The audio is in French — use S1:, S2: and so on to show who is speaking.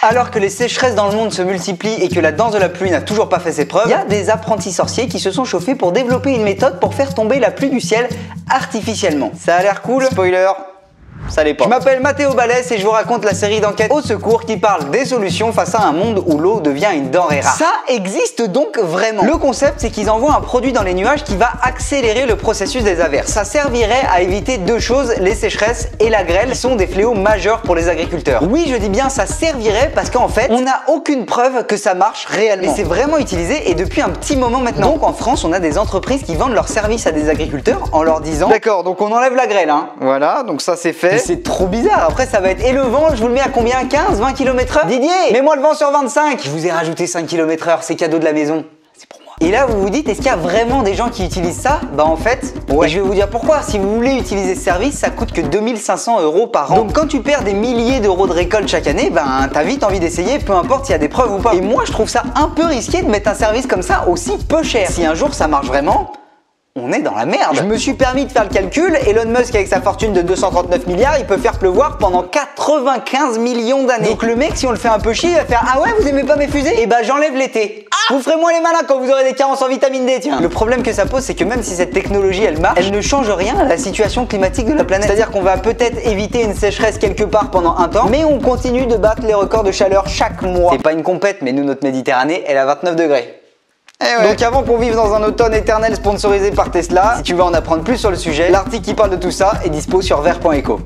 S1: Alors que les sécheresses dans le monde se multiplient et que la danse de la pluie n'a toujours pas fait ses preuves, il y a des apprentis sorciers qui se sont chauffés pour développer une méthode pour faire tomber la pluie du ciel artificiellement. Ça a l'air cool? Spoiler, ça l'est pas. Je m'appelle Mathéo Balès et je vous raconte la série d'enquêtes au secours qui parle des solutions face à un monde où l'eau devient une denrée rare. Ça existe donc vraiment. Le concept, c'est qu'ils envoient un produit dans les nuages qui va accélérer le processus des averses. Ça servirait à éviter deux choses, les sécheresses et la grêle, qui sont des fléaux majeurs pour les agriculteurs. Oui, je dis bien ça servirait parce qu'en fait, on n'a aucune preuve que ça marche réellement. Mais c'est vraiment utilisé et depuis un petit moment maintenant. Donc en France, on a des entreprises qui vendent leurs services à des agriculteurs en leur disant: d'accord, donc on enlève la grêle, hein. Voilà, donc ça c'est fait. C'est trop bizarre. Après, ça va être: et le vent, je vous le mets à combien? 15, 20 km/h? Didier, mets-moi le vent sur 25. Je vous ai rajouté 5 km/h, c'est cadeau de la maison. C'est pour moi. Et là, vous vous dites, est-ce qu'il y a vraiment des gens qui utilisent ça? Bah en fait, ouais. Et je vais vous dire pourquoi. Si vous voulez utiliser ce service, ça coûte que 2500 € par an. Donc quand tu perds des milliers d'euros de récolte chaque année, ben t'as vite envie d'essayer, peu importe s'il y a des preuves ou pas. Et moi, je trouve ça un peu risqué de mettre un service comme ça aussi peu cher. Si un jour ça marche vraiment, on est dans la merde. Je me suis permis de faire le calcul. Elon Musk, avec sa fortune de 239 milliards, il peut faire pleuvoir pendant 95 millions d'années. Donc le mec, si on le fait un peu chier, il va faire: ah ouais, vous aimez pas mes fusées? Et bah j'enlève l'été. Vous ferez moins les malins quand vous aurez des carences en vitamine D, tiens. Le problème que ça pose, c'est que même si cette technologie elle marche, elle ne change rien à la situation climatique de la planète. C'est-à-dire qu'on va peut-être éviter une sécheresse quelque part pendant un temps, mais on continue de battre les records de chaleur chaque mois. C'est pas une compète, mais nous, notre Méditerranée, elle est à 29 degrés. Ouais. Donc avant qu'on vive dans un automne éternel sponsorisé par Tesla, si tu veux en apprendre plus sur le sujet, l'article qui parle de tout ça est dispo sur vert.eco.